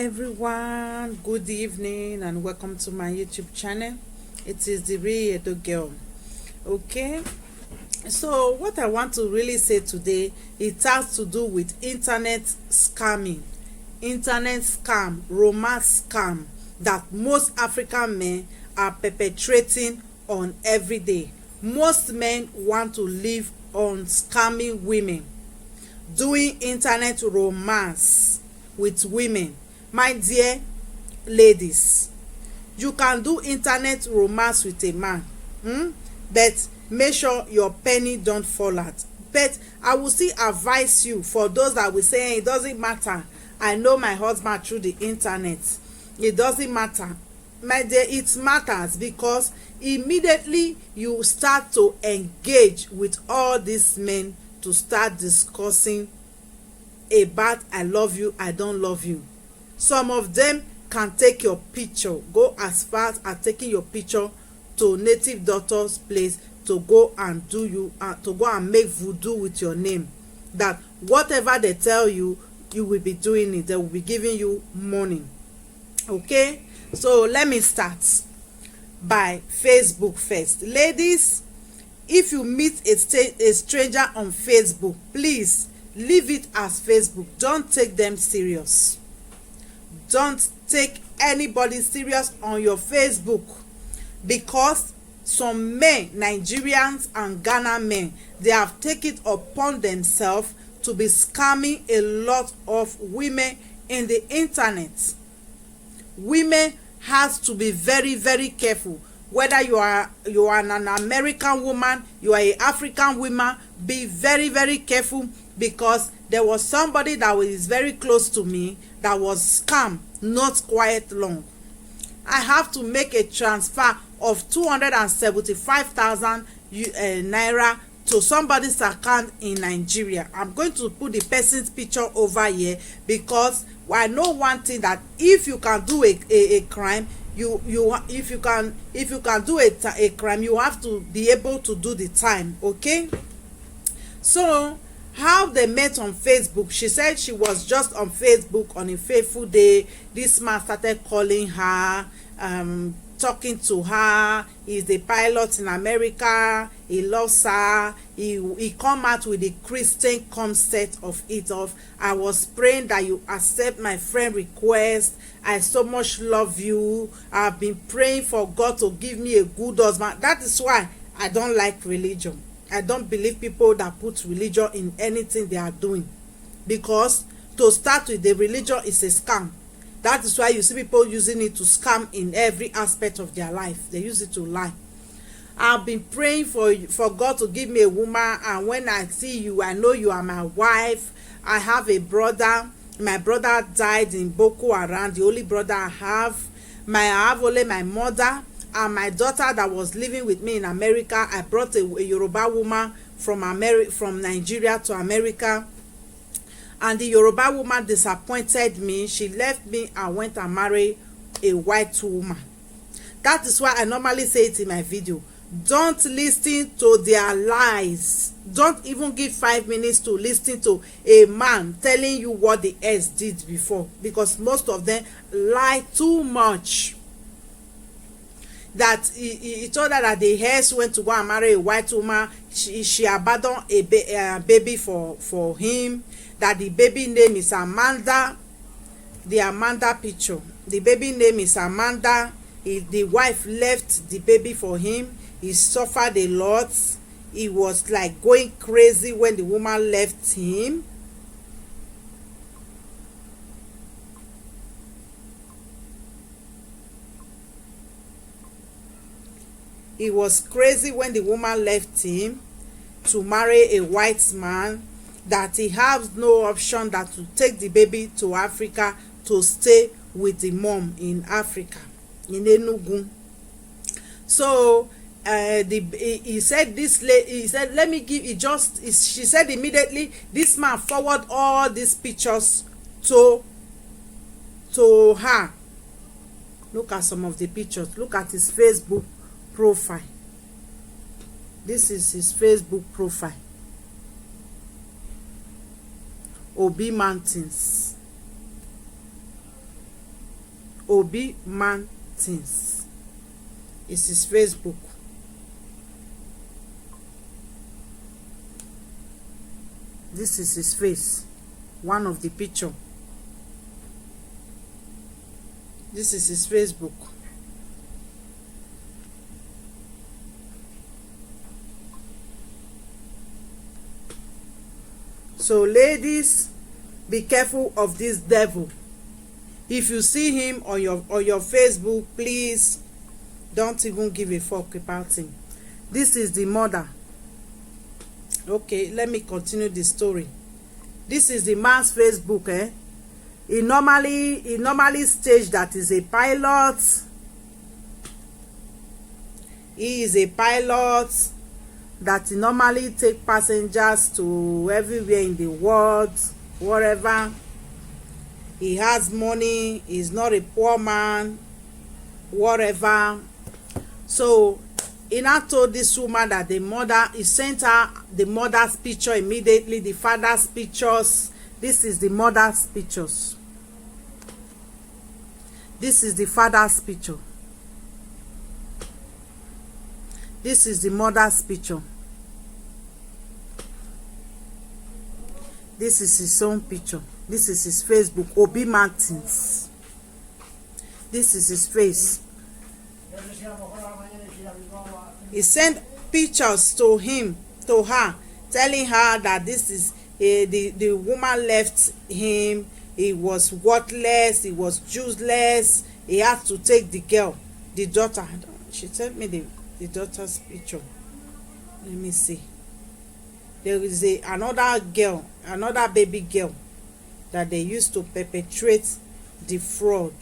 everyone, good evening and welcome to my YouTube channel. It is the real Edo girl. Okay, so what I want to really say today, it has to do with internet scamming, internet scam, romance scam that most African men are perpetrating on every day. Most men want to live on scamming women, doing internet romance with women. My dear ladies, you can do internet romance with a man, but make sure your penny don't fall out. But I will still advise you, for those that will say it doesn't matter, I know my husband through the internet, it doesn't matter. My dear, it matters, because immediately you start to engage with all these men to start discussing about I love you, I don't love you. Some of them can take your picture, go as far as taking your picture to native doctor's place to go and do you to go and make voodoo with your name, that whatever they tell you, you will be doing it. They will be giving you money. Okay, so let me start by Facebook first. Ladies, if you meet a stranger on Facebook, please leave it as Facebook. Don't take them serious. Don't take anybody serious on your Facebook, because some men, Nigerians and Ghana men, they have taken it upon themselves to be scamming a lot of women in the internet. Women has to be very, very careful. Whether you are an American woman, you are an African woman, be very, very careful, because there was somebody that was very close to me that was scammed not quite long. I have to make a transfer of 275,000 naira to somebody's account in Nigeria. I'm going to put the person's picture over here, because I know one thing, that if you can do a crime, if you can do a crime, you have to be able to do the time. Okay, so how they met on Facebook. She said she was just on Facebook on a fateful day. This man started calling her, talking to her. He's a pilot in America. He loves her. He come out with the Christian concept of it of, I was praying that you accept my friend request. I so much love you. I've been praying for God to give me a good husband. That is why I don't like religion. I don't believe people that put religion in anything they are doing, because to start with, the religion is a scam. That is why you see people using it to scam in every aspect of their life. They use it to lie. I've been praying for God to give me a woman, and when I see you, I know you are my wife. I have a brother. My brother died in Boko Haram, the only brother I have. I have only my mother and my daughter that was living with me in America. I brought a Yoruba woman from Nigeria to America, and the Yoruba woman disappointed me. She left me and went and married a white woman. That is why I normally say it in my video. Don't listen to their lies. Don't even give 5 minutes to listen to a man telling you what the ex did before, because most of them lie too much. That he told her that the ex went to go and marry a white woman. She abandoned a baby for him. That the baby name is Amanda. The Amanda picture. The baby name is Amanda. The wife left the baby for him. He suffered a lot. He was like going crazy when the woman left him. He was crazy when the woman left him to marry a white man, that he has no option than to take the baby to Africa to stay with the mom in Africa, in Enugu. So he said let me give it just. She said immediately this man forward all these pictures to her. Look at some of the pictures. Look at his Facebook profile. This is his Facebook profile. OBI Martins. OBI Martins. It's his Facebook. This is his face, one of the picture. This is his Facebook. So ladies, be careful of this devil. If you see him on your Facebook, please don't even give a fuck about him. This is the mother. Okay, let me continue the story. This is the man's Facebook. He normally stage that is a pilot. He is a pilot that he normally take passengers to everywhere in the world, wherever. He has money. He's not a poor man, whatever. So he now told this woman that the mother, he sent her the mother's picture immediately, the father's pictures. This is the mother's pictures. This is the father's picture. This is the mother's picture. This is his own picture. This is his Facebook, OBI Martins. This is his face. He sent pictures to her, telling her that this is the woman left him. He was worthless. He was useless. He had to take the girl, the daughter. She sent me the daughter's picture. Let me see. There is another girl, another baby girl that they used to perpetrate the fraud.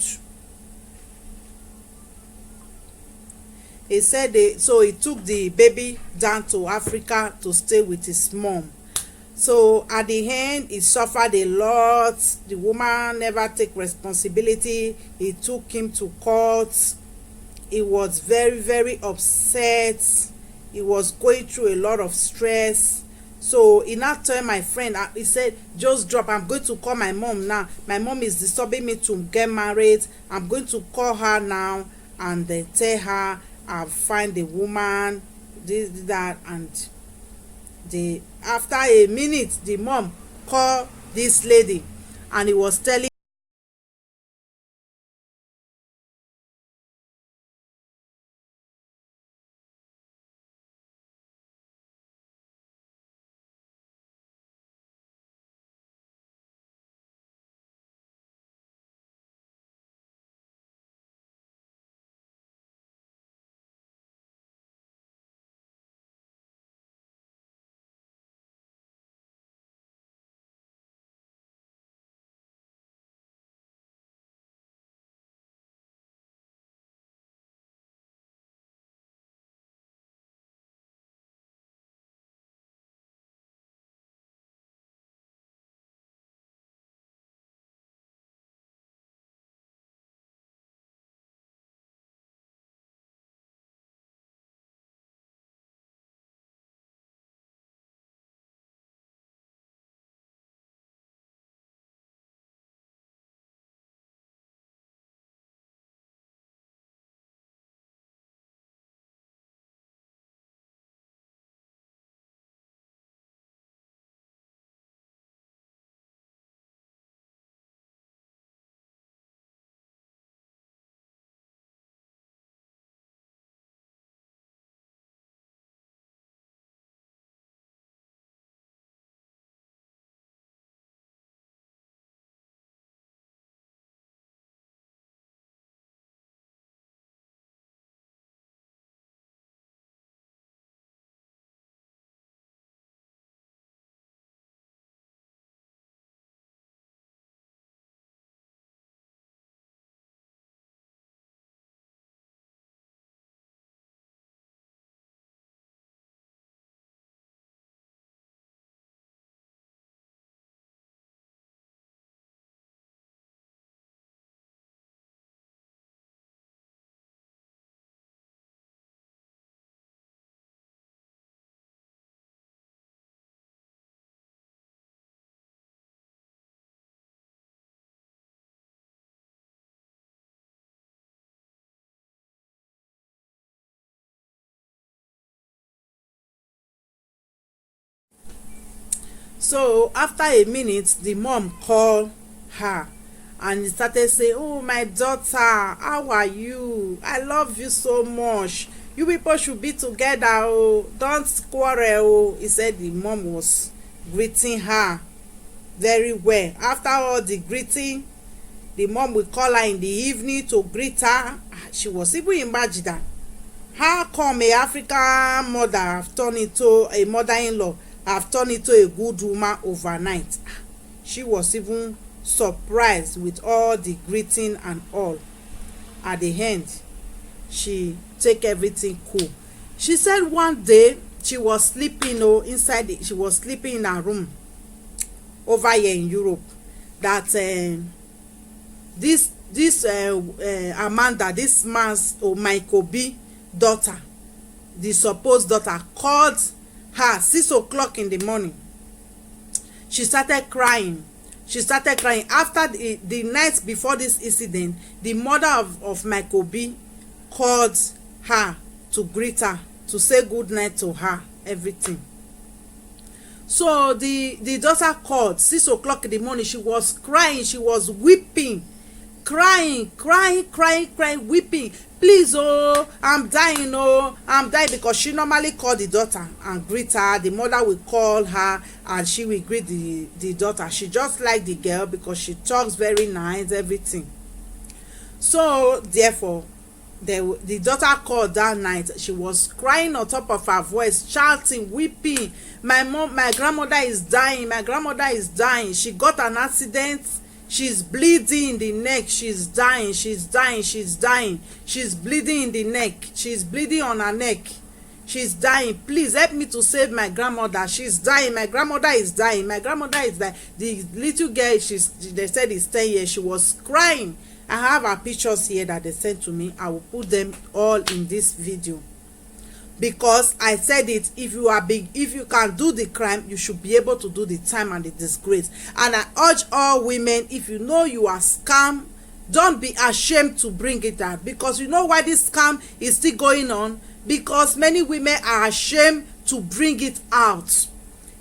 He said so he took the baby down to Africa to stay with his mom. So at the end, he suffered a lot. The woman never take responsibility. He took him to court. He was very, very upset. He was going through a lot of stress. So he now told my friend, he said, just drop. I'm going to call my mom now. My mom is disturbing me to get married. I'm going to call her now and tell her I'll find the woman, this, that, and after a minute, the mom called this lady and he was telling So after a minute, the mom called her and started saying, "Oh, my daughter, how are you? I love you so much. You people should be together. Oh, don't quarrel." Oh, he said the mom was greeting her very well. After all the greeting, the mom will call her in the evening to greet her. She was even imagining that how come a African mother have turned into a mother-in-law, have turned into a good woman overnight. She was even surprised with all the greeting and all. At the end, she take everything cool. She said one day she was sleeping she was sleeping in her room over here in Europe, that this Amanda, this man's Michael B daughter, the supposed daughter, called her 6 o'clock in the morning. She started crying. After the night before this incident, the mother of Michael B called her to greet her, to say good night to her, everything. So the daughter called 6 o'clock in the morning. She was crying, she was weeping, crying, weeping. "Please, oh, I'm dying, oh, I'm dying." Because she normally call the daughter and greet her. The mother will call her and she will greet the daughter. She just like the girl because she talks very nice, everything. So therefore, the daughter called that night. She was crying on top of her voice, shouting, weeping. My grandmother is dying. My grandmother is dying. She got an accident. She's bleeding in the neck. She's dying. She's bleeding in the neck. She's bleeding on her neck. She's dying. Please help me to save my grandmother. She's dying. My grandmother is dying. My grandmother is dying. The little girl, they said is 10 years. She was crying. I have her pictures here that they sent to me. I will put them all in this video. Because I said it, if you can do the crime, you should be able to do the time and the disgrace. And I urge all women, if you know you are scammed, don't be ashamed to bring it out. Because you know why this scam is still going on? Because many women are ashamed to bring it out.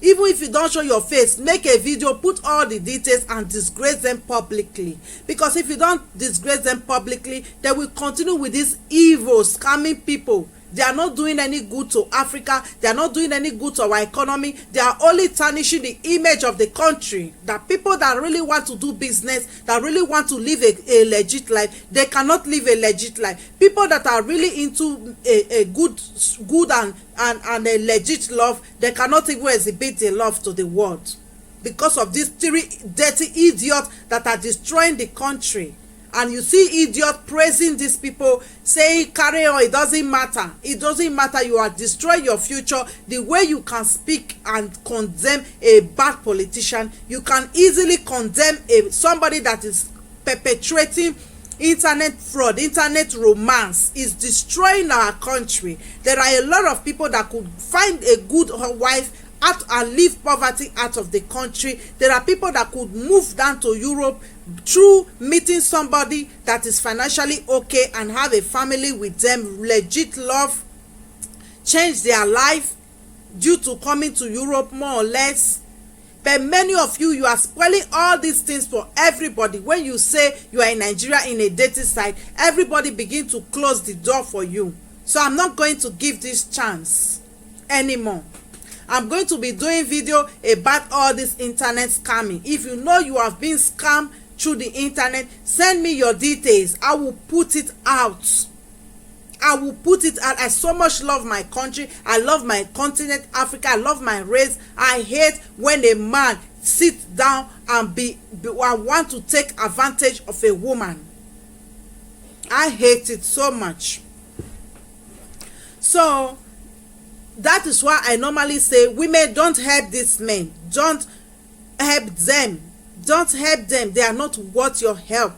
Even if you don't show your face, make a video, put all the details and disgrace them publicly. Because if you don't disgrace them publicly, they will continue with this evil scamming people. They are not doing any good to Africa. They are not doing any good to our economy. They are only tarnishing the image of the country. That people that really want to do business, that really want to live a legit life, they cannot live a legit life. People that are really into a good and a legit love, they cannot even exhibit their love to the world. Because of these three dirty idiots that are destroying the country. And you see idiots praising these people, saying, "Carry on, it doesn't matter. It doesn't matter. You are destroying your future." The way you can speak and condemn a bad politician, you can easily condemn somebody that is perpetrating internet fraud, internet romance, is destroying our country. There are a lot of people that could find a good wife out and leave poverty out of the country. There are people that could move down to Europe through meeting somebody that is financially okay and have a family with them, legit love, change their life due to coming to Europe more or less. But many of you are spoiling all these things for everybody. When you say you are in Nigeria in a dating site, everybody begin to close the door for you. So I'm not going to give this chance anymore. I'm going to be doing video about all this internet scamming. If you know you have been scammed through the internet, send me your details. I will put it out. I will put it out. I so much love my country. I love my continent, Africa. I love my race. I hate when a man sits down and want to take advantage of a woman. I hate it so much. So that is why I normally say, women, don't help these men. Don't help them. Don't help them. They are not worth your help.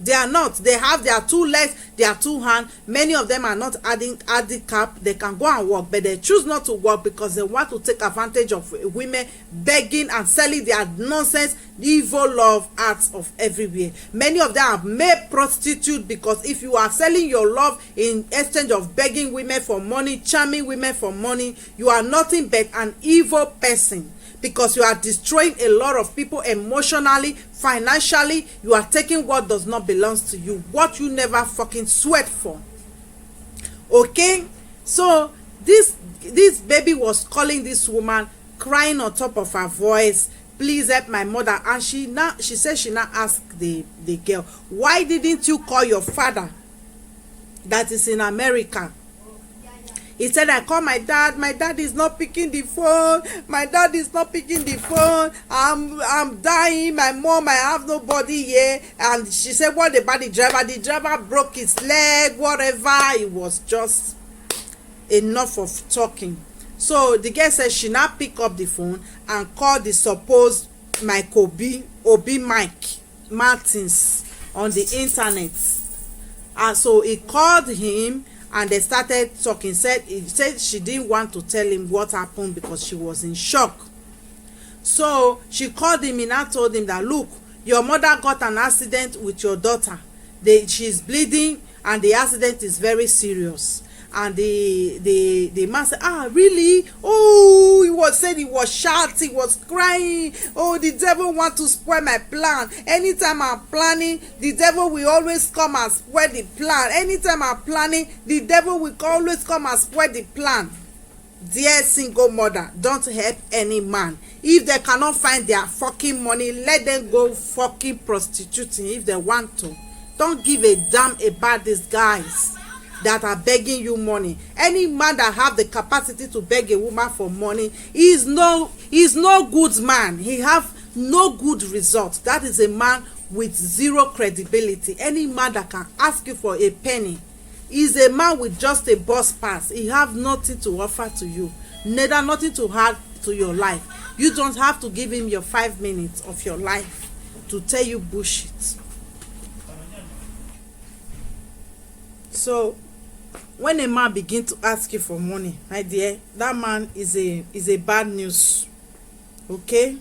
They are not. They have their 2 legs, their 2 hands. Many of them are not handicapped. They can go and work, but they choose not to work because they want to take advantage of women begging and selling their nonsense, evil love acts of everywhere. Many of them are made prostitute because if you are selling your love in exchange of begging women for money, charming women for money, you are nothing but an evil person. because you are destroying a lot of people emotionally, financially. You are taking what does not belong to you, what you never fucking sweat for. Okay, so this baby was calling this woman, crying on top of her voice, please help my mother. And she said she now asked the girl, why didn't you call your father that is in America? He said, I call my dad is not picking the phone, I'm dying, my mom, I have nobody here. And she said, what about the driver broke his leg, whatever. It was just enough of talking. So the girl said she now pick up the phone and call the supposed Mike OBI Martins on the internet. And so he called him and they started talking. He said she didn't want to tell him what happened because she was in shock. So she called him and I told him that, look, your mother got an accident with your daughter. She's bleeding and the accident is very serious. And the man said, really? Oh, he was shouting, he was crying. Oh, the devil want to spoil my plan. Anytime I'm planning, the devil will always come and spoil the plan. Anytime I'm planning, the devil will always come and spoil the plan. Dear single mother, don't help any man. If they cannot find their fucking money, let them go fucking prostituting if they want to. Don't give a damn about these guys that are begging you money. Any man that have the capacity to beg a woman for money is no good man. He have no good result. That is a man with zero credibility. Any man that can ask you for a penny is a man with just a bus pass. He have nothing to offer to you, neither nothing to add to your life. You don't have to give him your 5 minutes of your life to tell you bullshit. So when a man begin to ask you for money, my dear, that man is a bad news. Okay,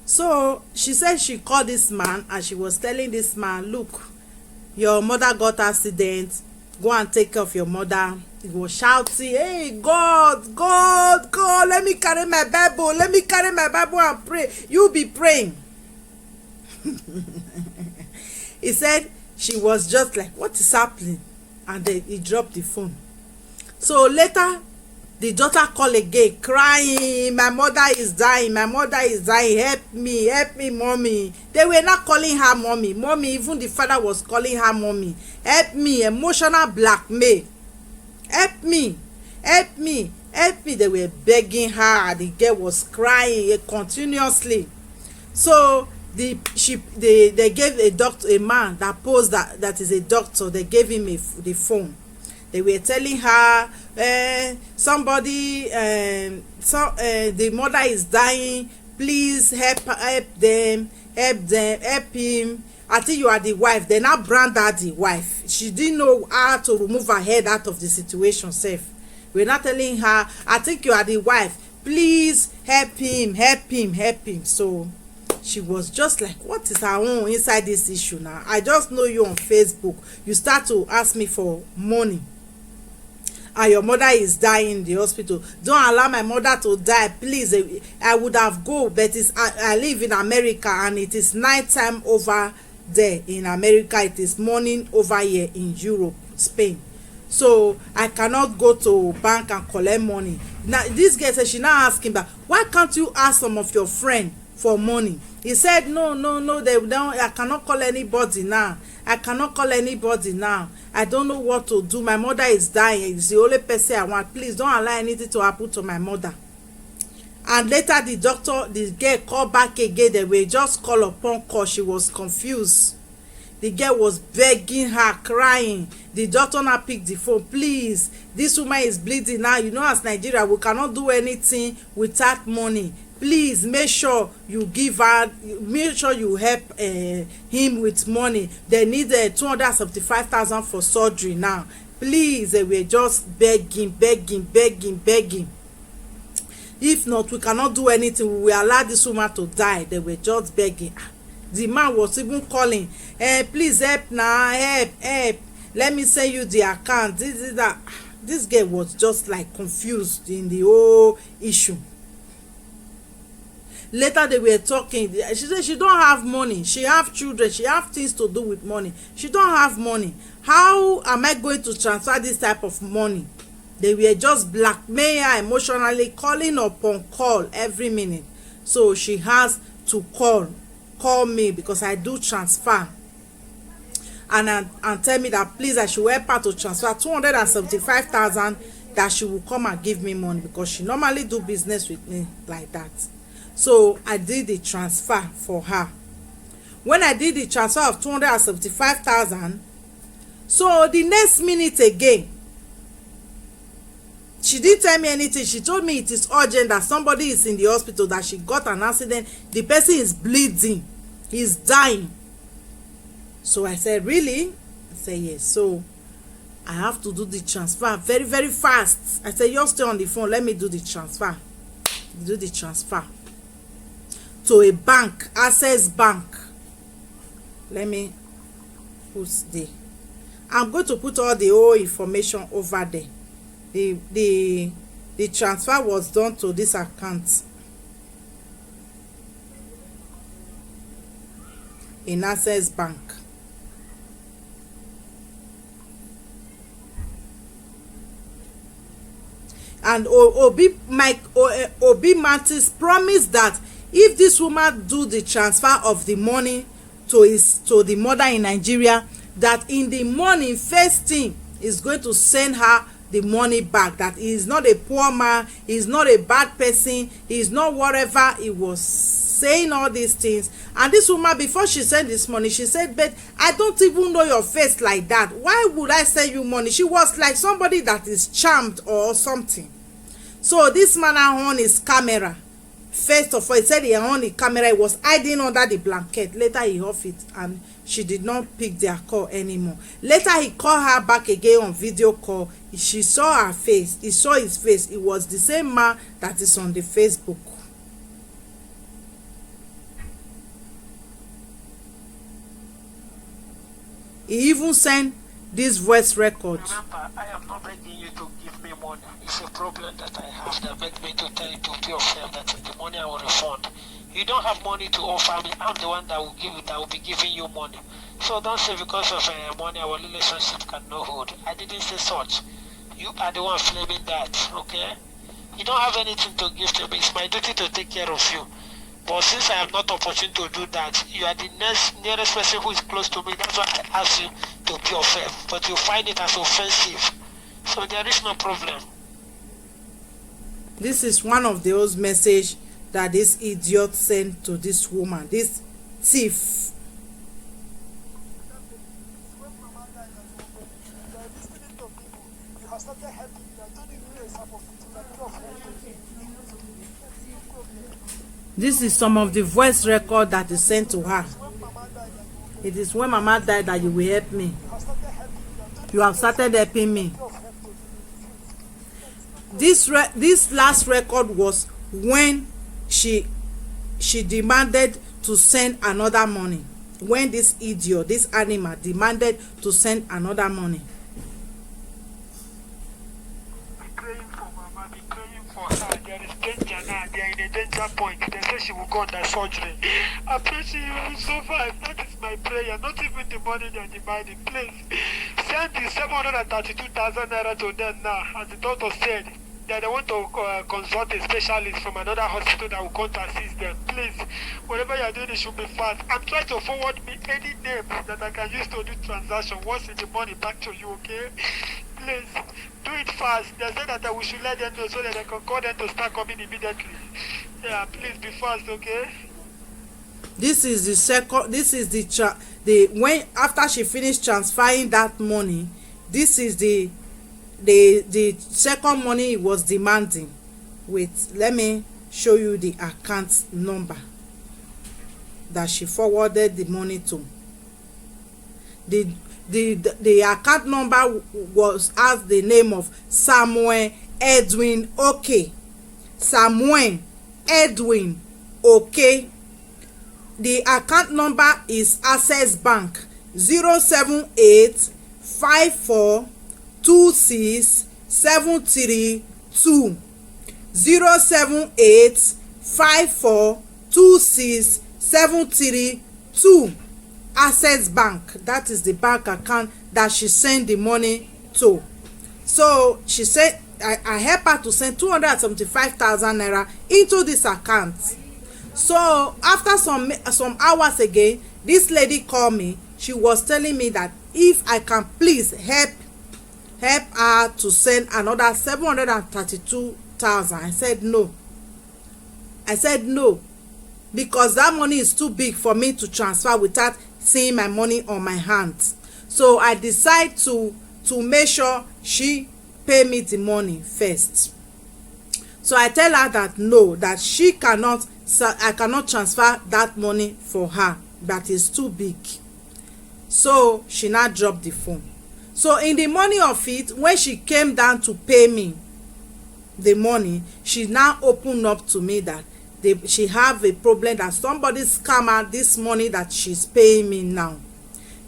so she said she called this man and she was telling this man, look, your mother got accident, go and take care of your mother. He was shouting, hey, God, let me carry my Bible and pray. You be praying. He said she was just like, what is happening? And then he dropped the phone. So later the daughter called again, crying, my mother is dying, help me, mommy. They were not calling her mommy, even the father was calling her mommy. Help me, emotional blackmail. Help me. They were begging her. The girl was crying continuously. So they gave a man that posed that is a doctor. They gave him the phone. They were telling her, the mother is dying, please help him. I think you are the wife. They now brand her the wife. She didn't know how to remove her head out of the situation safe. We're not telling her, I think you are the wife, please help him. So she was just like, what is her own inside this issue now? I just know you on Facebook. You start to ask me for money. And your mother is dying in the hospital. Don't allow my mother to die, please. I would have go, but I live in America and it is night time over there in America. It is morning over here in Europe, Spain. So I cannot go to bank and collect money. Now this girl said, she now asking back, why can't you ask some of your friends for money? He said, no, they don't. I cannot call anybody now. I don't know what to do. My mother is dying. It's the only person I want. Please don't allow anything to happen to my mother. And later the girl called back again. They were just call upon call. She was confused. The girl was begging her, crying. The doctor now picked the phone. Please, this woman is bleeding now. You know, as Nigeria, we cannot do anything without money. Please make sure you give her, make sure you help him with money. They need 275,000 for surgery now. Please, they were just begging. If not, we cannot do anything. We will allow this woman to die. They were just begging. The man was even calling, please help now, help. Let me send you the account. That. This girl was just like confused in the whole issue. Later they were talking. She said she don't have money. She have children. She have things to do with money. She don't have money. How am I going to transfer this type of money? They were just blackmail her emotionally, calling upon call every minute. So she has to call me because I do transfer. And tell me that please I should help her to transfer 275,000, that she will come and give me money because she normally do business with me like that. So I did the transfer for her. When I did the transfer of 275,000, so the next minute again, she didn't tell me anything. She told me it is urgent, that somebody is in the hospital, that she got an accident, the person is bleeding, he's dying. So I said, really? I said, yes. So I have to do the transfer very, very fast. I said, you stay on the phone, let me do the transfer. Do the transfer to a bank, Access Bank. Let me put I'm going to put all the whole information over there. The transfer was done to this account in Access Bank. And OBI Martins promised that if this woman do the transfer of the money to the mother in Nigeria, that in the morning first thing is going to send her the money back, that he is not a poor man, he is not a bad person, he is not whatever. He was saying all these things. And this woman, before she sent this money, she said, but I don't even know your face like that, why would I send you money? She was like somebody that is charmed or something. So this man on his camera. First of all, he said he on the camera, he was hiding under the blanket. Later he off it and she did not pick their call anymore. Later he called her back again on video call. She saw her face, he saw his face. It was the same man that is on the Facebook. He even sent this voice record. Remember, I am not begging you to give me money. It's a problem that I have that makes me to tell you to pay yourself that the money I will refund. You don't have money to offer me. I'm the one that will be giving you money. So don't say because of money our relationship cannot hold. I didn't say such. You are the one flaming that, okay? You don't have anything to give to me. It's my duty to take care of you. But since I have not opportunity to do that, you are the nearest person who is close to me. That's why I ask you to be offensive. But you find it as offensive. So there is no problem. This is one of those messages that this idiot sent to this woman, this thief. This is some of the voice record that is sent to her. It is when Mama died that you will help me. You have started helping me. This last record was when she demanded to send another money. When this idiot, this animal, demanded to send another money. Be praying for Mama, be praying for her. There is danger now. They are in a danger point. They say she will go under surgery. I pray she will survive. That is my prayer. Not even the money they are demanding. Please send the 732,000 naira to them now, as the doctor said. That they want to consult a specialist from another hospital that will come to assist them. Please, whatever you are doing, it should be fast. I'm trying to forward me any name that I can use to do transaction. Once in the money back to you, okay? Please, do it fast. They said that we should let them know so that they can call them to start coming immediately. Yeah, please be fast, okay? This is the second. This is the when after she finished transferring that money, this is the second money he was demanding. Wait, let me show you the account number that she forwarded the money to. The account number was as the name of Samuel Edwin Okay. Samuel Edwin Okay. The account number is Access Bank 07854 26732 07854 26732 Access Bank. That is the bank account that she sent the money to. So she said I help her to send 275,000 naira into this account. So after some hours again, this lady called me. She was telling me that if I can please help her to send another 732,000. I said no, because that money is too big for me to transfer without seeing my money on my hands. So I decide to make sure she pay me the money first. So I tell her that no, that I cannot transfer that money for her, that is too big. So she now dropped the phone. So in the morning of it, when she came down to pay me the money, she now opened up to me that she have a problem, that somebody scam her this money that she's paying me now.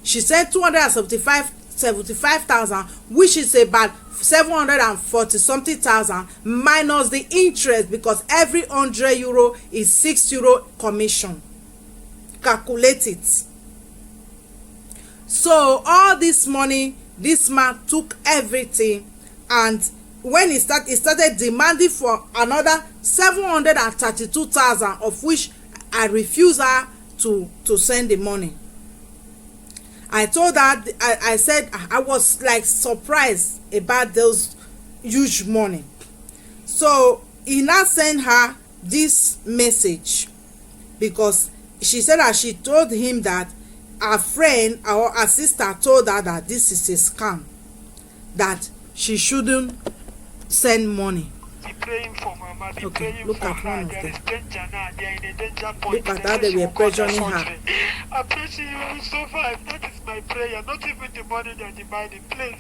She said 275,000, which is about 740 something thousand minus the interest, because every 100 euro is 6 euro commission. Calculate it. So all this money, this man took everything, and when he started demanding for another 732,000, of which I refused her to send the money. I told her, I said I was like surprised about those huge money. So he now sent her this message, because she said that she told him that her friend or her sister told her that this is a scam, that she shouldn't send money. Be praying for Mama, be Okay, praying look for at her. one of There them. is danger now. They are in a danger point. Look at how they were pressuring her. I pray she will survive. That is my prayer. Not even the money they are demanding. Please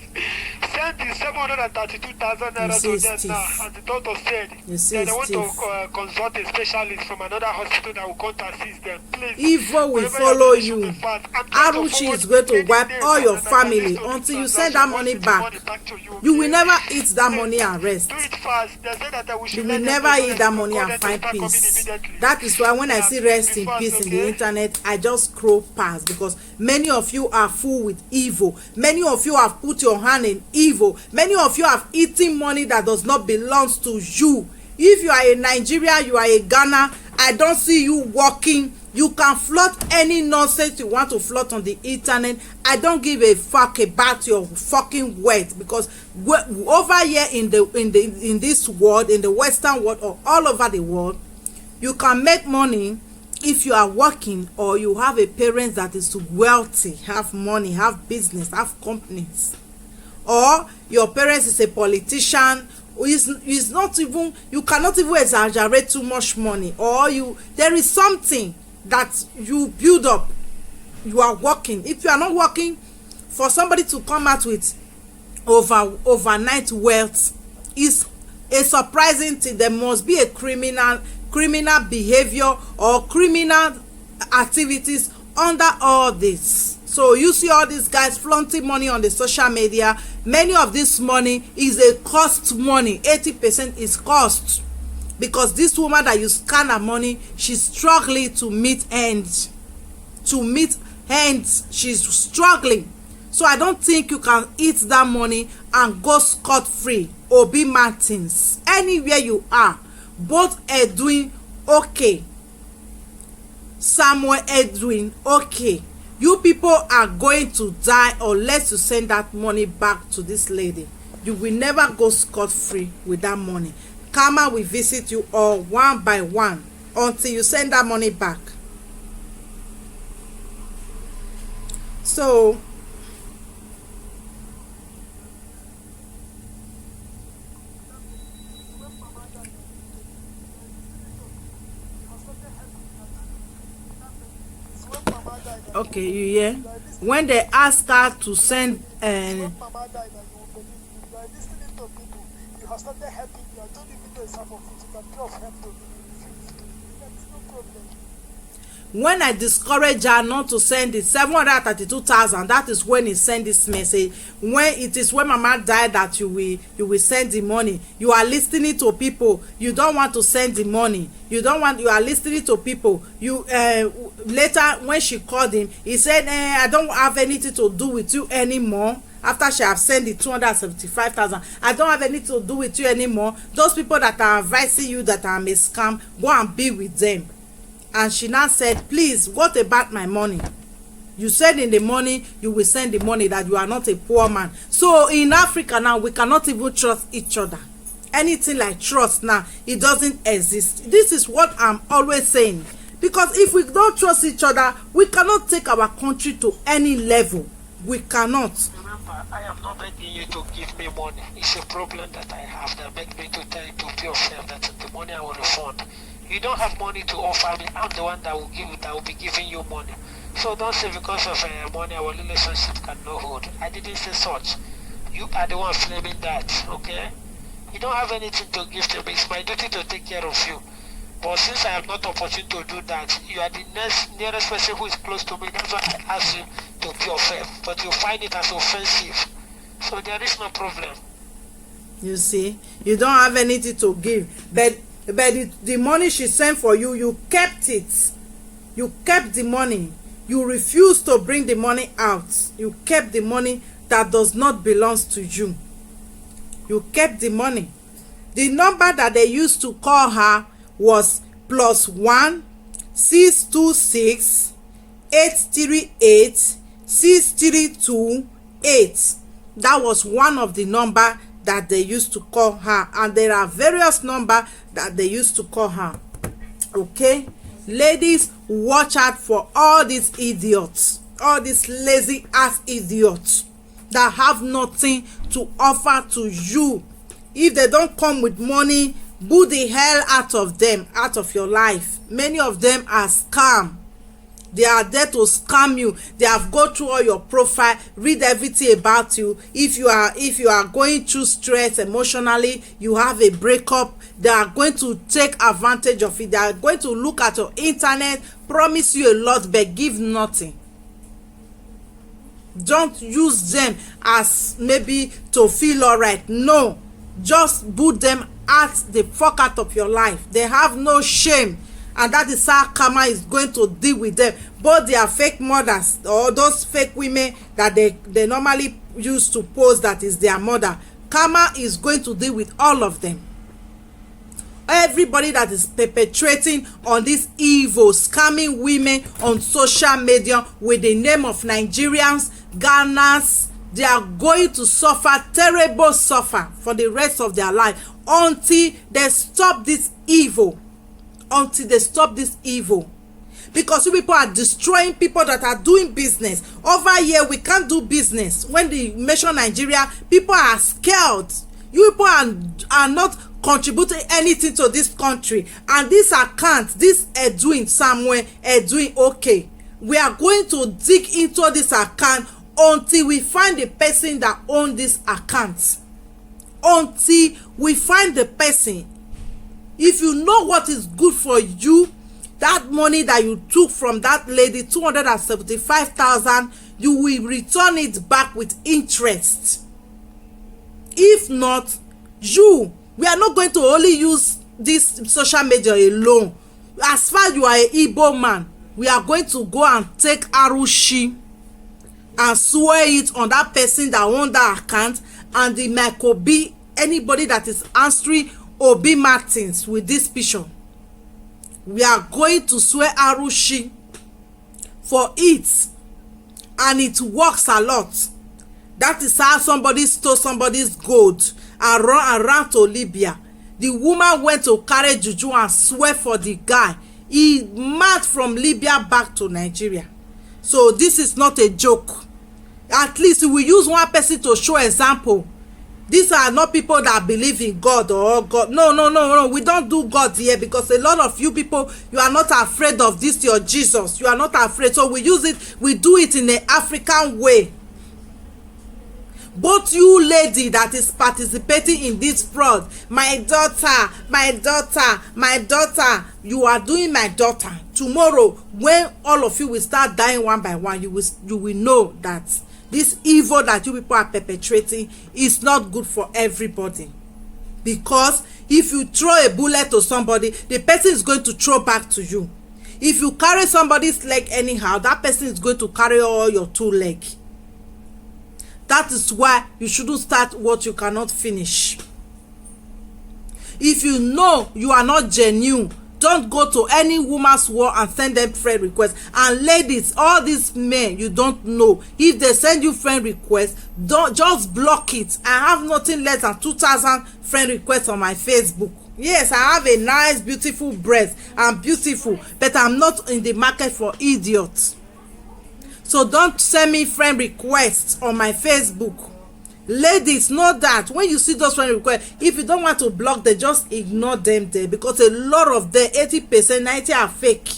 send the 732,000 naira to them now. And the doctor said they want to consult a specialist from another hospital that will come to assist them. Please. Evil will follow you. Arushi is going to wipe all your family until you send that money back. You will never eat that money and rest. Do it fast. They said that we You should will never eat that money and find peace. That is why when I see rest in peace in the internet, I just scroll past, because many of you are full with evil. Many of you have put your hand in evil. Many of you have eaten money that does not belong to you. If you are a Nigeria, you are a Ghana, I don't see you working. You can float any nonsense you want to float on the internet. I don't give a fuck about your fucking words, because over here in this world, in the Western world or all over the world, you can make money if you are working, or you have a parent that is wealthy, have money, have business, have companies, or your parents is a politician. Is not even, you cannot even exaggerate too much money, or there is something that you build up, you are working. If you are not working, for somebody to come out with overnight wealth is a surprising thing. There must be a criminal behavior or criminal activities under all this. So you see all these guys flaunting money on the social media. Many of this money is a cost money. 80% is cost, because this woman that you scan her money, she's struggling to meet ends. She's struggling. So I don't think you can eat that money and go scot-free. OBI Martins, anywhere you are, both Edwin, okay, Samuel Edwin, okay, you people are going to die unless you send that money back to this lady. You will never go scot-free with that money. Karma will visit you all one by one until you send that money back. So okay, you hear? When they ask her to send Mama died and you will believe me. You are listening to people. You have started helping me. I don't even know a half of it. You can drop help to me. There is no problem. When I discourage her not to send it, 732,000, that is when he sent this message. When it is when mama died that you will send the money. You are listening to people, you don't want to send the money. You are listening to people. You later when she called him, he said, I don't have anything to do with you anymore. After she have sent the 275,000, I don't have anything to do with you anymore. Those people that are advising you that I'm a scam, go and be with them. And she now said, please, what about my money? You said in the morning you will send the money, that you are not a poor man. So in Africa now, we cannot even trust each other. Anything like trust now, it doesn't exist. This is what I'm always saying. Because if we don't trust each other, we cannot take our country to any level. We cannot. Remember, I am not begging you to give me money. It's a problem that I have that makes me to tell you to pay yourself that the money I will refund. You don't have money to offer me. I'm the one that will be giving you money. So don't say because of money our relationship cannot hold. I didn't say such. You are the one flaming that, okay? You don't have anything to give to me. It's my duty to take care of you. But since I have not opportunity to do that, you are the nearest person who is close to me. That's why I ask you to pay yourself. But you find it as offensive. So there is no problem. You see, you don't have anything to give. But the money she sent for you, you kept it. You kept the money. You refused to bring the money out. You kept the money that does not belong to you. You kept the money. The number that they used to call her was +1 626 838 6328. That was one of the number that they used to call her, and there are various numbers that they used to call her. Okay, ladies, watch out for all these idiots, all these lazy ass idiots that have nothing to offer to you. If they don't come with money, boo the hell out of them, out of your life. Many of them are scam. They are there to scam you. They have gone through all your profile, read everything about you. If you are going through stress emotionally, you have a breakup, they are going to take advantage of it. They are going to look at your internet, promise you a lot, but give nothing. Don't use them as maybe to feel all right. No, just boot them out the fuck out of your life. They have no shame. And that is how karma is going to deal with them. Both their fake mothers or those fake women that they normally use to pose that is their mother. Karma is going to deal with all of them. Everybody that is perpetrating on this evil, scamming women on social media with the name of Nigerians, Ghanaians, they are going to suffer, terrible suffer for the rest of their life until they stop this evil. Until they stop this evil. Because you people are destroying people that are doing business. Over here, we can't do business. When they mention Nigeria, people are scared. You people are not contributing anything to this country. And this account, this doing somewhere, doing okay. We are going to dig into this account until we find the person that owns this account. Until we find the person. If you know what is good for you, that money that you took from that lady, 275,000, you will return it back with interest. If not, we are not going to only use this social media alone. As far as you are an Igbo man, we are going to go and take Arushi and swear it on that person that owns that account, and the might be anybody that is answering OBI Martins with this picture. We are going to swear Arushi for it, and it works a lot. That is how somebody stole somebody's gold and ran to Libya. The woman went to carry juju and swear for the guy. He marched from Libya back to Nigeria. So this is not a joke. At least we use one person to show example. These are not people that believe in God or God. No. We don't do God here, because a lot of you people, you are not afraid of this, your Jesus. You are not afraid. So we use it, we do it in an African way. Both you lady that is participating in this fraud, my daughter, you are doing my daughter. tomorrow when all of you will start dying one by one, you will know that this evil that you people are perpetrating is not good for everybody. Because if you throw a bullet to somebody, the person is going to throw back to you. If you carry somebody's leg anyhow, that person is going to carry all your two legs. That is why you shouldn't start what you cannot finish. If you know you are not genuine, don't go to any woman's wall and send them friend requests. And ladies, all these men you don't know, if they send you friend requests, don't just block it. I have nothing less than 2,000 friend requests on my Facebook. Yes, I have a nice beautiful breast. I'm beautiful, but I'm not in the market for idiots. So don't send me friend requests on my Facebook. Ladies, know that when you see those friend requests, if you don't want to block them, just ignore them there, because a lot of them, 80%, 90% are fake.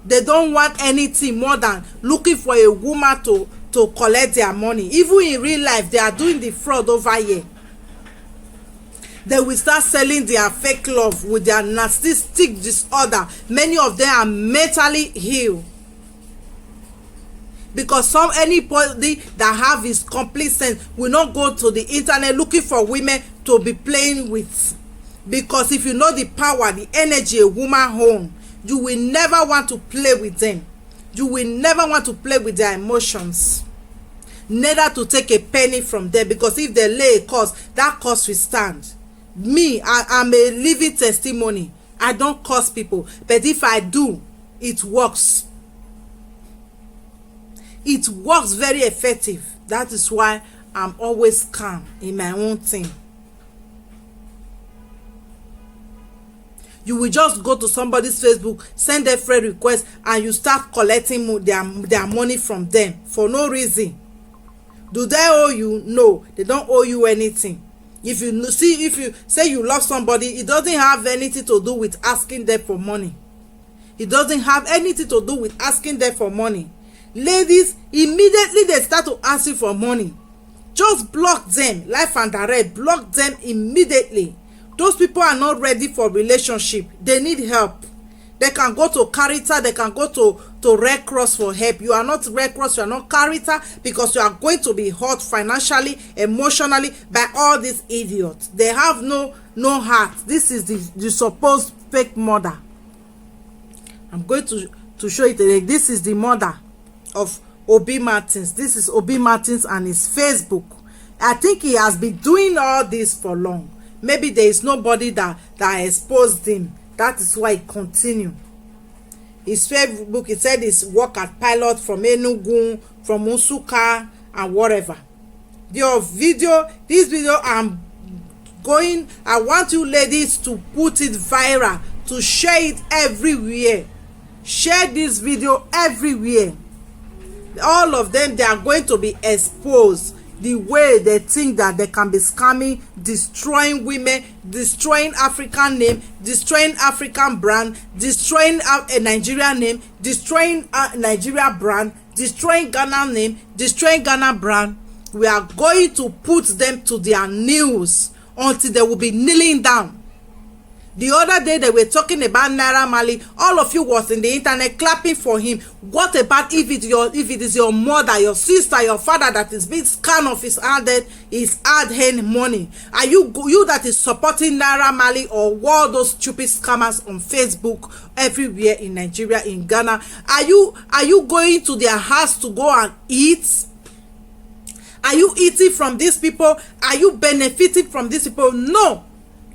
They don't want anything more than looking for a woman to collect their money. Even in real life, they are doing the fraud over here. They will start selling their fake love with their narcissistic disorder. Many of them are mentally ill. Because anybody that have his complete sense will not go to the internet looking for women to be playing with. Because if you know the power, the energy a woman owns, you will never want to play with them. You will never want to play with their emotions. Neither to take a penny from them, because if they lay a curse, that curse will stand. Me, I'm a living testimony. I don't curse people, but if I do, it works. It works very effective. That is why I'm always calm in my own thing. You will just go to somebody's Facebook, send a friend request, and you start collecting their money from them for no reason. Do they owe you? No, they don't owe you anything. If you say you love somebody, it doesn't have anything to do with asking them for money. It doesn't have anything to do with asking them for money. Ladies, immediately they start to ask you for money, just block them, life and direct. Block them immediately. Those people are not ready for relationship. They need help. They can go to Caritas, they can go to Red Cross for help. You are not Red Cross, you are not Caritas, because you are going to be hurt financially, emotionally by all these idiots. They have no heart. This is the supposed fake mother. I'm going to show it again. This is the mother of OBI Martins. This is OBI Martins and his Facebook. I think he has been doing all this for long. Maybe there is nobody that exposed him. That is why he continued. His Facebook, he said, is work at pilot from Enugu, from Usuka, and whatever. This video, I want you ladies to put it viral, to share it everywhere. Share this video everywhere. All of them, they are going to be exposed the way they think that they can be scamming, destroying women, destroying African name, destroying African brand, destroying a Nigerian name, destroying Nigeria brand, destroying Ghana name, destroying Ghana brand. We are going to put them to their knees until they will be kneeling down. The other day they were talking about Naira Marley. All of you was in the internet clapping for him. What about if it is your mother, your sister, your father that is being scammed of his hard-earned money? Are you that is supporting Naira Marley or all those stupid scammers on Facebook everywhere in Nigeria, in Ghana? Are you going to their house to go and eat? Are you eating from these people? Are you benefiting from these people? No.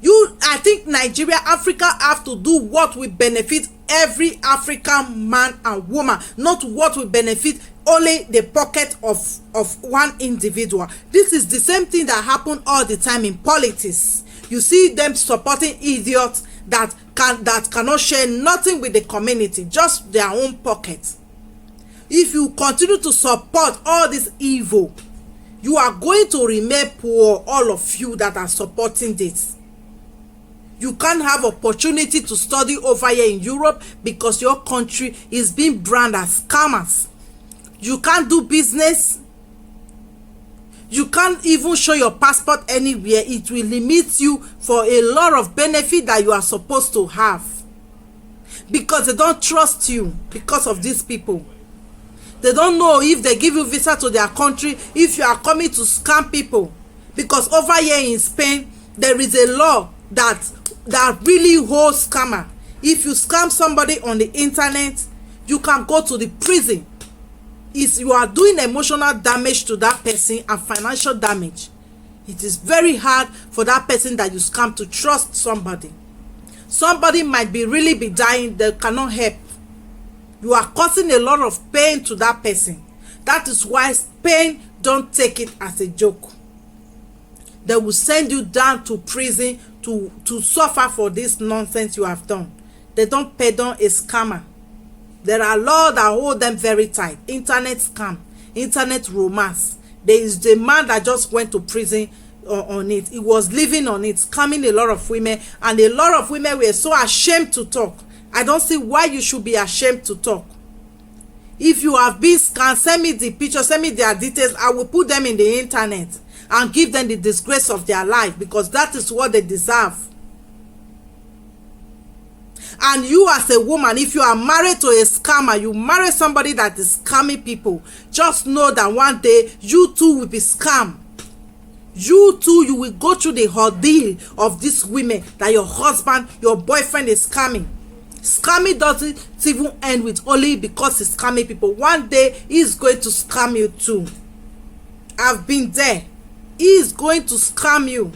I think Nigeria, Africa have to do what will benefit every African man and woman, not what will benefit only the pocket of one individual. This is the same thing that happen all the time in politics. You see them supporting idiots that cannot share nothing with the community, just their own pocket. If you continue to support all this evil, you are going to remain poor, all of you that are supporting this. You can't have opportunity to study over here in Europe because your country is being branded as scammers. You can't do business. You can't even show your passport anywhere. It will limit you for a lot of benefit that you are supposed to have. because they don't trust you because of these people. They don't know if they give you visa to their country, if you are coming to scam people. Because over here in Spain, there is a law that really holds scammer. If you scam somebody on the internet, you can go to the prison. If you are doing emotional damage to that person and financial damage, it is very hard for that person that you scam to trust somebody. Somebody might really be dying, they cannot help. You are causing a lot of pain to that person. That is why Spain don't take it as a joke. They will send you down to prison to suffer for this nonsense you have done. They don't pardon a scammer. There are laws that hold them very tight. Internet scam, internet romance. There is the man that just went to prison on it. He was living on it, scamming a lot of women, and a lot of women were so ashamed to talk. I don't see why you should be ashamed to talk. If you have been scammed, send me the picture, send me their details. I will put them in the internet and give them the disgrace of their life, because that is what they deserve. And you as a woman, if you are married to a scammer, you marry somebody that is scamming people, just know that one day you too will be scammed. You too, you will go through the ordeal of these women that your husband, your boyfriend is scamming. Scamming doesn't even end with only because he's scamming people. One day he's going to scam you too. I've been there. He is going to scam you.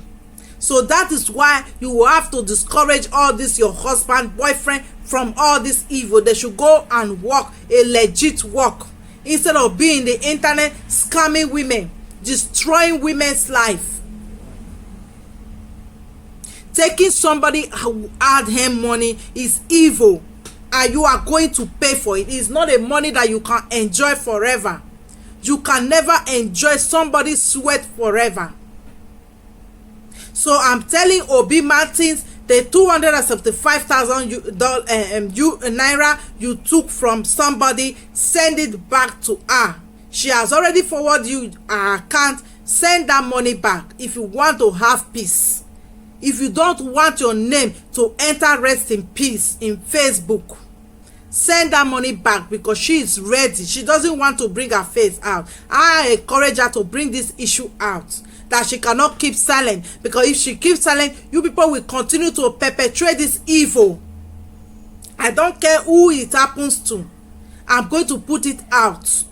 So that is why you will have to discourage all this, your husband, boyfriend, from all this evil. They should go and work a legit work instead of being in the internet scamming women, destroying women's life. Taking somebody who had him money is evil, and you are going to pay for it. It's not a money that you can enjoy forever. You can never enjoy somebody's sweat forever. So I'm telling OBI Martins, the 275,000 naira you took from somebody, send it back to her. She has already forwarded you her account. Send that money back if you want to have peace. If you don't want your name to enter rest in peace in Facebook, send that money back, because she is ready. She doesn't want to bring her face out. I encourage her to bring this issue out, that she cannot keep silent, because if she keeps silent, you people will continue to perpetrate this evil. I don't care who it happens to. I'm going to put it out.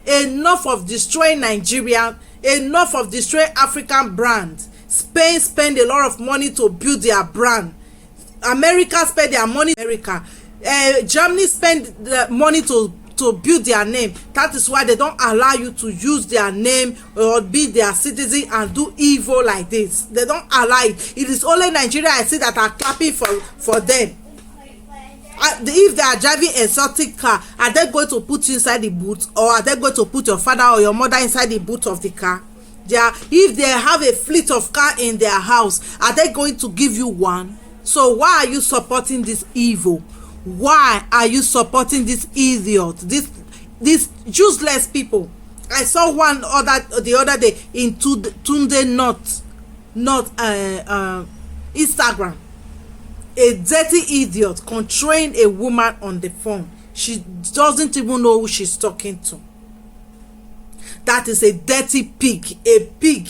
Enough of destroying Nigeria. Enough of destroying African brand. Spain spend a lot of money to build their brand. America spend their money. Germany spend the money to build their name. That is why they don't allow you to use their name or be their citizen and do evil like this. They don't allow it. It is only Nigeria I see that are clapping for them. If they are driving a exotic car, are they going to put you inside the boot, or are they going to put your father or your mother inside the boot of the car? If they have a fleet of car in their house, are they going to give you one? So why are you supporting this evil? Why are you supporting this idiot, this useless people? I saw one the other day in Tunde not Instagram. A dirty idiot controlling a woman on the phone. She doesn't even know who she's talking to. That is a dirty pig. A pig.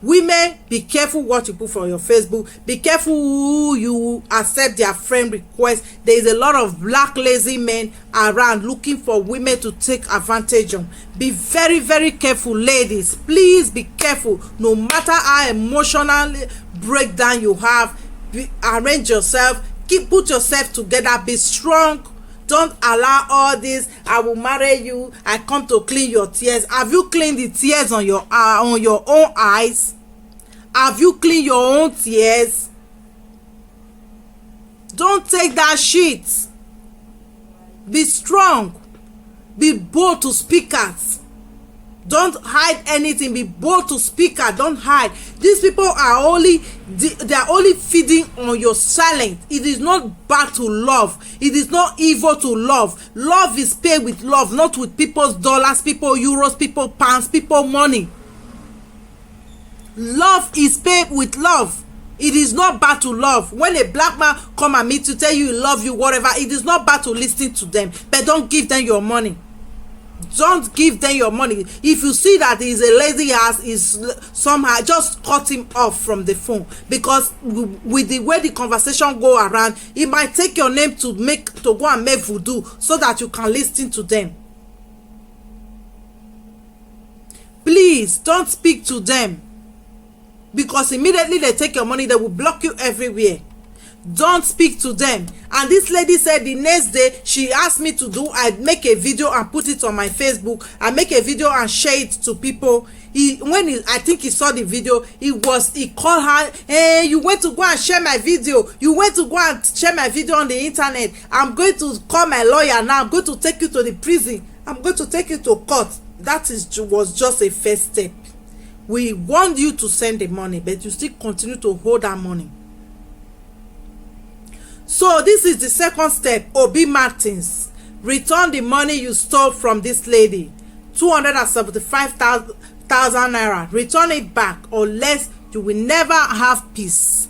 Women, be careful what you put for your Facebook. Be careful who you accept their friend request. There is a lot of black lazy men around looking for women to take advantage of. Be very, very careful, ladies. Please be careful. No matter how emotional breakdown you have, arrange yourself. Put yourself together. Be strong. Don't allow all this. I will marry you. I come to clean your tears. Have you cleaned the tears on your own eyes? Have you cleaned your own tears? Don't take that shit. Be strong. Be bold to speak out. Don't hide anything. Be bold to speak out. Don't hide. These people are only feeding on your silence. It is not bad to love. It is not evil to love. Love is paid with love, not with people's dollars, people euros, people pounds, people money. Love is paid with love. It is not bad to love. When a black man come and meet you, tell you he love you, whatever, it is not bad to listen to them, but don't give them your money. Don't give them your money. If you see that he's a lazy ass, is somehow, just cut him off from the phone, because with the way the conversation go around, he might take your name to go and make voodoo so that you can listen to them. Please don't speak to them, because immediately they take your money, they will block you everywhere. Don't speak to them. And this lady said the next day she asked me to do, I make a video and put it on my Facebook. I make a video and share it to people. I think he saw the video, he called her, hey, you went to go and share my video, you went to go and share my video on the internet, I'm going to call my lawyer now, I'm going to take you to the prison, I'm going to take you to court. That was just a first step. We want you to send the money, but you still continue to hold that money. So this is the second step. OBI Martins, return the money you stole from this lady, 275,000 naira. Return it back, or less you will never have peace.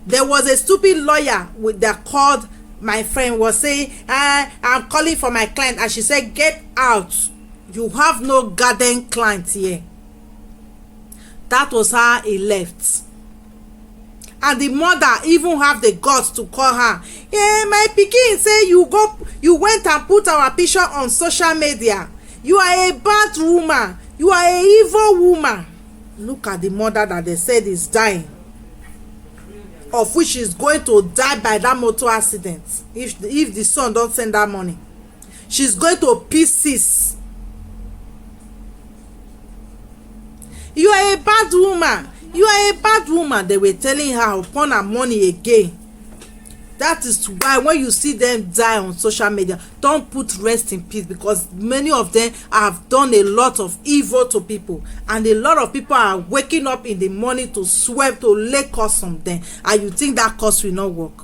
There was a stupid lawyer that called my friend, was saying, I'm calling for my client, and she said, get out, you have no garden client here. That was how he left. And the mother even have the guts to call her, yeah, my pikin say you went and put our picture on social media, you are a bad woman, you are a evil woman. Look at the mother that they said is dying, of which is going to die by that motor accident if the son don't send that money. She's going to pieces. You are a bad woman, you are a bad woman. They were telling her upon her money again. That is why when you see them die on social media, don't put rest in peace, because many of them have done a lot of evil to people, and a lot of people are waking up in the morning to swear, to lay curse on them, and you think that curse will not work.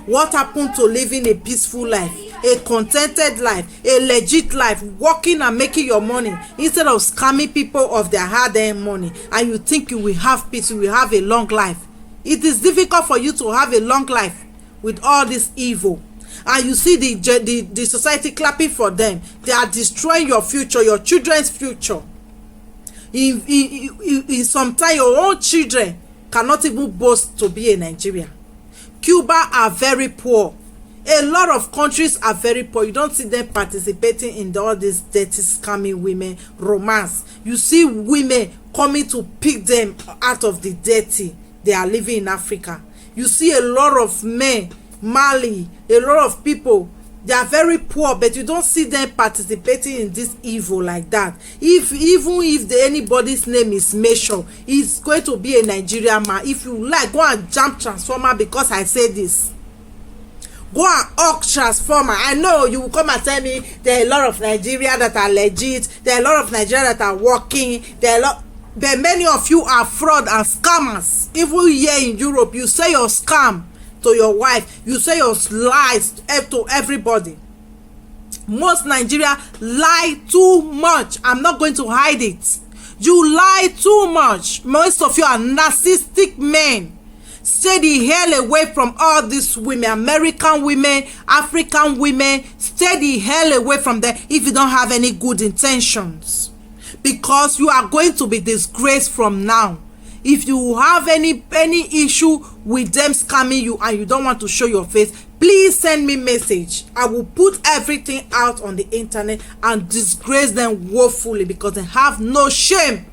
What happened to living a peaceful life, a contented life, a legit life, working and making your money instead of scamming people of their hard-earned money, and you think you will have peace, you will have a long life? It is difficult for you to have a long life with all this evil. And you see the society clapping for them. They are destroying your future, your children's future. In some time, your own children cannot even boast to be a Nigerian. Cuba are very poor. A lot of countries are very poor. You don't see them participating in all these dirty, scamming women romance. You see women coming to pick them out of the dirty. They are living in Africa. You see a lot of men, Mali, a lot of people, they are very poor, but you don't see them participating in this evil like that. Even if anybody's name is Mesho, it's going to be a Nigerian man. If you like, go and jump transformer, because I say this. Go and hawk transformer. I know you will come and tell me there are a lot of Nigeria that are legit, there are a lot of Nigeria that are working, but many of you are fraud and scammers. Even here in Europe, you say your scam to your wife, you say your lies to everybody. Most Nigeria lie too much. I'm not going to hide it. You lie too much. Most of you are narcissistic men. Stay the hell away from all these women, American women, African women. Stay the hell away from them if you don't have any good intentions, because you are going to be disgraced from now. If you have any issue with them scamming you and you don't want to show your face, please send me message. I will put everything out on the internet and disgrace them woefully, because they have no shame.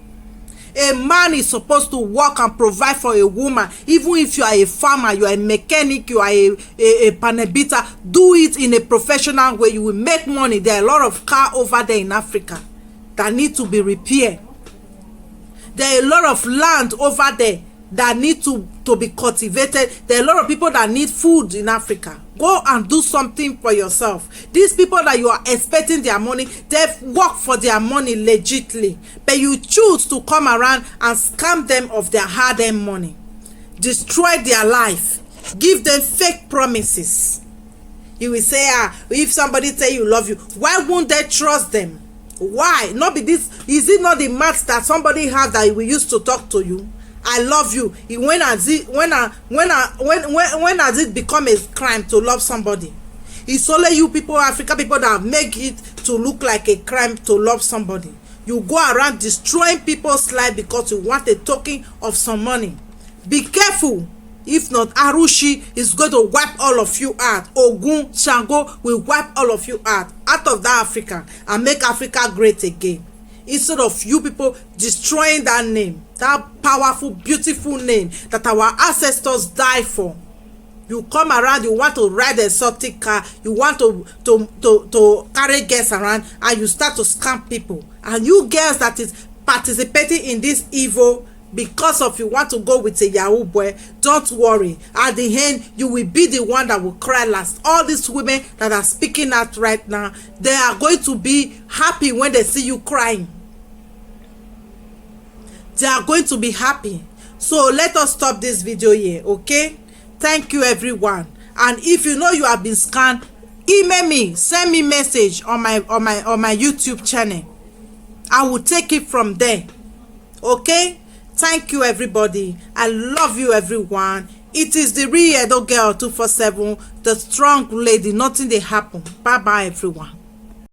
A man is supposed to work and provide for a woman. Even if you are a farmer, you are a mechanic, you are a panel beater, do it in a professional way. You will make money. There are a lot of cars over there in Africa that need to be repaired. There are a lot of land over there that need to be cultivated. There are a lot of people that need food in Africa. Go and do something for yourself. These people that you are expecting their money, they work for their money legitly, but you choose to come around and scam them of their hard-earned money, destroy their life, give them fake promises. You will say, if somebody say you love you, why won't they trust them? Why? Not be this. Is it not the maths that somebody have that we used to talk to you? I love you. When has it become a crime to love somebody? It's only you people, African people, that make it to look like a crime to love somebody. You go around destroying people's life because you want a token of some money. Be careful. If not, Arushi is going to wipe all of you out. Ogun, Shango will wipe all of you out of that Africa and make Africa great again. Instead of you people destroying that name, that powerful, beautiful name that our ancestors died for. You come around, you want to ride a exotic car, you want to carry girls around, and you start to scam people. And you girls that is participating in this evil because of you want to go with a Yahoo boy, don't worry. At the end, you will be the one that will cry last. All these women that are speaking out right now, they are going to be happy when they see you crying. They are going to be happy. So let us stop this video here, okay? Thank you, everyone. And if you know you have been scammed, email me, send me message on my YouTube channel. I will take it from there. Okay? Thank you, everybody. I love you, everyone. It is the real Edo Girl 247, the strong lady. Nothing they happen. Bye bye, everyone.